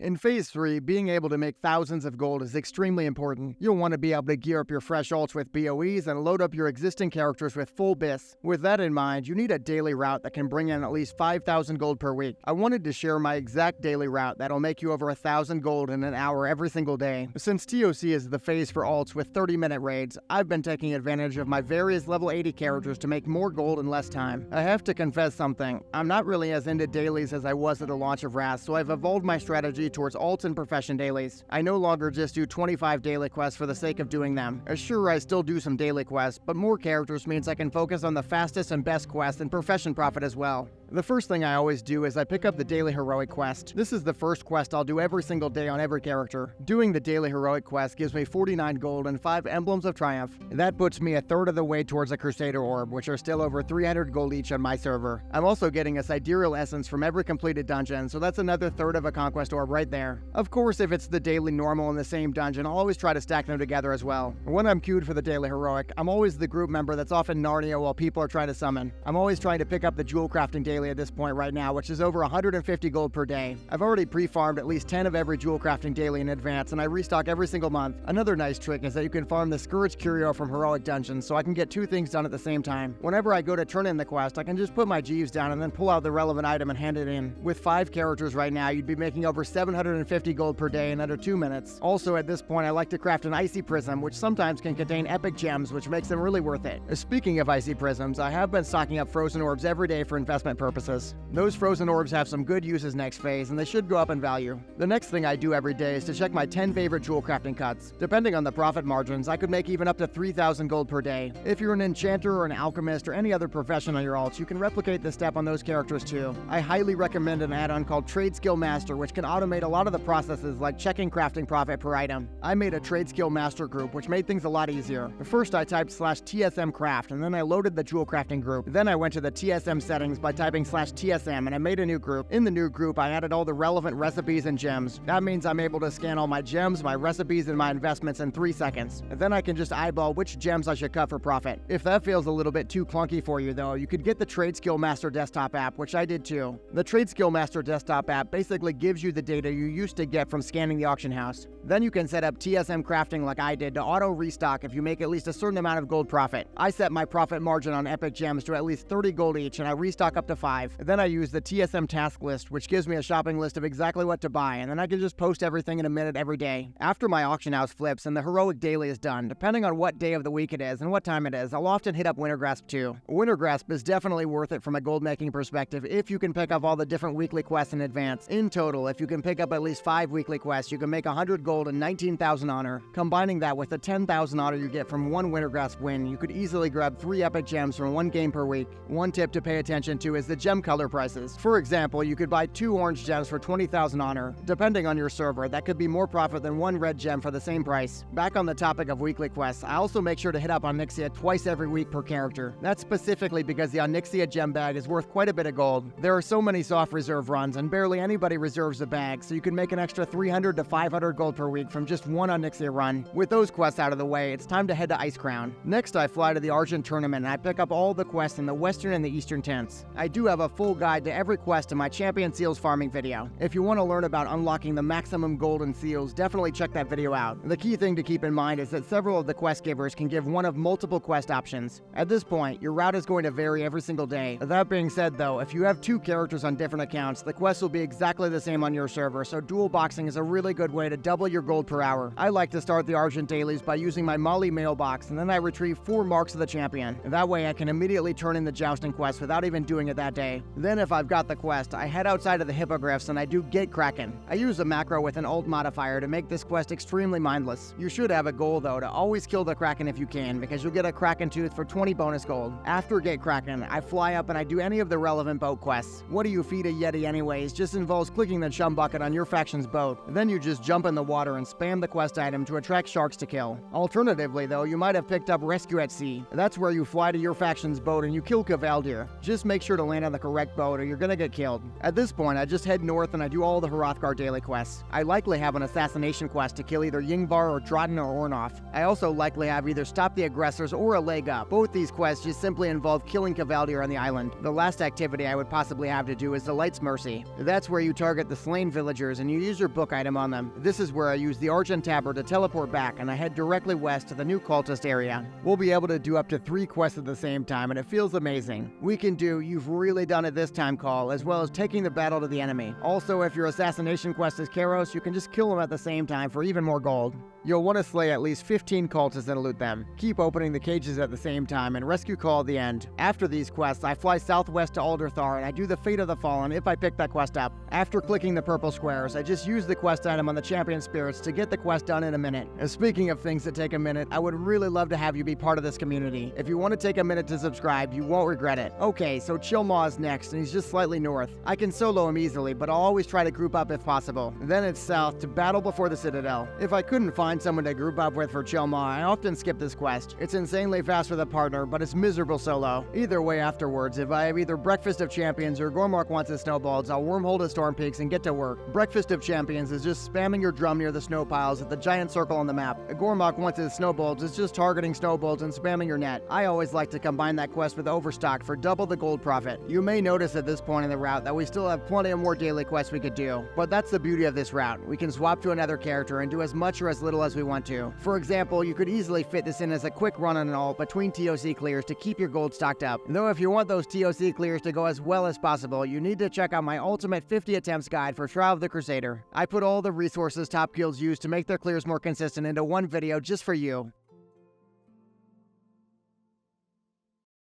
In Phase 3, being able to make thousands of gold is extremely important. You'll want to be able to gear up your fresh alts with BOEs and load up your existing characters with full BIS. With that in mind, you need a daily route that can bring in at least 5,000 gold per week. I wanted to share my exact daily route that'll make you over 1,000 gold in an hour every single day. Since TOC is the phase for alts with 30-minute raids, I've been taking advantage of my various level 80 characters to make more gold in less time. I have to confess something, I'm not really as into dailies as I was at the launch of Wrath, so I've evolved my strategy towards alts and profession dailies. I no longer just do 25 daily quests for the sake of doing them. Sure, I still do some daily quests, but more characters means I can focus on the fastest and best quests and profession profit as well. The first thing I always do is I pick up the daily heroic quest. This is the first quest I'll do every single day on every character. Doing the daily heroic quest gives me 49 gold and 5 emblems of triumph. That puts me a third of the way towards a Crusader orb, which are still over 300 gold each on my server. I'm also getting a sidereal essence from every completed dungeon, so that's another third of a conquest orb right there. Of course, if it's the daily normal in the same dungeon, I'll always try to stack them together as well. When I'm queued for the daily heroic, I'm always the group member that's off in Narnia while people are trying to summon. I'm always trying to pick up the jewel crafting daily at this point right now, which is over 150 gold per day. I've already pre-farmed at least 10 of every jewel crafting daily in advance, and I restock every single month. Another nice trick is that you can farm the Scourge Curio from heroic dungeons, so I can get 2 things done at the same time. Whenever I go to turn in the quest, I can just put my Jeeves down and then pull out the relevant item and hand it in. With 5 characters right now, you'd be making over 750 gold per day in under 2 minutes. Also, at this point, I like to craft an Icy Prism, which sometimes can contain epic gems, which makes them really worth it. Speaking of Icy Prisms, I have been stocking up frozen orbs every day for investment purposes. Those frozen orbs have some good uses next phase, and they should go up in value. The next thing I do every day is to check my 10 favorite jewel crafting cuts. Depending on the profit margins, I could make even up to 3,000 gold per day. If you're an enchanter or an alchemist or any other profession on your alts, you can replicate this step on those characters too. I highly recommend an add-on called Trade Skill Master, which can automate a lot of the processes like checking crafting profit per item. I made a Trade Skill Master group, which made things a lot easier. First, I typed /TSM craft, and then I loaded the jewel crafting group. Then I went to the TSM settings by typing /TSM, and I made a new group. In the new group, I added all the relevant recipes and gems. That means I'm able to scan all my gems, my recipes, and my investments in 3 seconds. And then I can just eyeball which gems I should cut for profit. If that feels a little bit too clunky for you though, you could get the Trade Skill Master desktop app, which I did too. The Trade Skill Master desktop app basically gives you the data you used to get from scanning the auction house. Then you can set up TSM crafting like I did to auto restock if you make at least a certain amount of gold profit. I set my profit margin on epic gems to at least 30 gold each, and I restock up to 5. Then I use the TSM task list, which gives me a shopping list of exactly what to buy, and then I can just post everything in a minute every day. After my auction house flips and the heroic daily is done, depending on what day of the week it is and what time it is, I'll often hit up Wintergrasp too. Wintergrasp is definitely worth it from a gold making perspective if you can pick up all the different weekly quests in advance. In total, if you can pick up at least 5 weekly quests, you can make 100 gold and 19,000 honor. Combining that with the 10,000 honor you get from one Wintergrasp win, you could easily grab 3 epic gems from 1 game per week. One tip to pay attention to is the gem color prices. For example, you could buy 2 orange gems for 20,000 honor. Depending on your server, that could be more profit than 1 red gem for the same price. Back on the topic of weekly quests, I also make sure to hit up Onyxia twice every week per character. That's specifically because the Onyxia gem bag is worth quite a bit of gold. There are so many soft reserve runs, and barely anybody reserves a bag, so you can make an extra 300 to 500 gold per week from just 1 Onyxia run. With those quests out of the way, it's time to head to Icecrown. Next, I fly to the Argent tournament and I pick up all the quests in the western and the eastern tents. I do have a full guide to every quest in my Champion Seals farming video. If you want to learn about unlocking the maximum gold in seals, definitely check that video out. The key thing to keep in mind is that several of the quest givers can give one of multiple quest options. At this point, your route is going to vary every single day. That being said though, if you have 2 characters on different accounts, the quests will be exactly the same on your server, so dual boxing is a really good way to double your gold per hour. I like to start the Argent dailies by using my Molly mailbox, and then I retrieve 4 marks of the champion. That way I can immediately turn in the jousting quest without even doing it that day. Then if I've got the quest, I head outside of the hippogriffs and I do Gate Kraken. I use a macro with an alt modifier to make this quest extremely mindless. You should have a goal though to always kill the Kraken if you can, because you'll get a Kraken tooth for 20 bonus gold. After Gate Kraken, I fly up and I do any of the relevant boat quests. What do you feed a Yeti anyways? Just involves clicking the chum bucket on your faction's boat. Then you just jump in the water and spam the quest item to attract sharks to kill. Alternatively though, you might have picked up Rescue at Sea. That's where you fly to your faction's boat and you kill Cavaldir. Just make sure to land land on the correct boat or you're gonna get killed. At this point, I just head north and I do all the Hrothgar daily quests. I likely have an assassination quest to kill either Yngvar or Drotten or Ornoff. I also likely have either stop the aggressors or a leg up. Both these quests just simply involve killing Cavaldier on the island. The last activity I would possibly have to do is the Light's Mercy. That's where you target the slain villagers and you use your book item on them. This is where I use the Argent Tabard to teleport back and I head directly west to the new cultist area. We'll be able to do up to 3 quests at the same time and it feels amazing. We can do You've Really Done It This Time call, as well as taking the battle to the enemy. Also, if your assassination quest is Karos, you can just kill them at the same time for even more gold. You'll want to slay at least 15 cultists and loot them. Keep opening the cages at the same time and rescue call at the end. After these quests, I fly southwest to Alderthar and I do the Fate of the Fallen if I pick that quest up. After clicking the purple squares, I just use the quest item on the champion spirits to get the quest done in a minute. And speaking of things that take a minute, I would really love to have you be part of this community. If you want to take a minute to subscribe, you won't regret it. Okay, so Chillmaw is next and he's just slightly north. I can solo him easily, but I'll always try to group up if possible. Then it's south to Battle Before the Citadel. If I couldn't find someone to group up with for Chillmaw, I often skip this quest. It's insanely fast with a partner, but it's miserable solo. Either way, afterwards, if I have either Breakfast of Champions or Gormark wants his snowballs, I'll wormhole to Storm Peaks and get to work. Breakfast of Champions is just spamming your drum near the snow piles at the giant circle on the map. Gormark wants his snowballs is just targeting snowballs and spamming your net. I always like to combine that quest with Overstock for double the gold profit. You may notice at this point in the route that we still have plenty of more daily quests we could do, but that's the beauty of this route. We can swap to another character and do as much or as little as we want to. For example, you could easily fit this in as a quick run on an ult between TOC clears to keep your gold stocked up. Though if you want those TOC clears to go as well as possible, you need to check out my ultimate 50 attempts guide for Shroud of the Crusader. I put all the resources top guilds use to make their clears more consistent into one video just for you.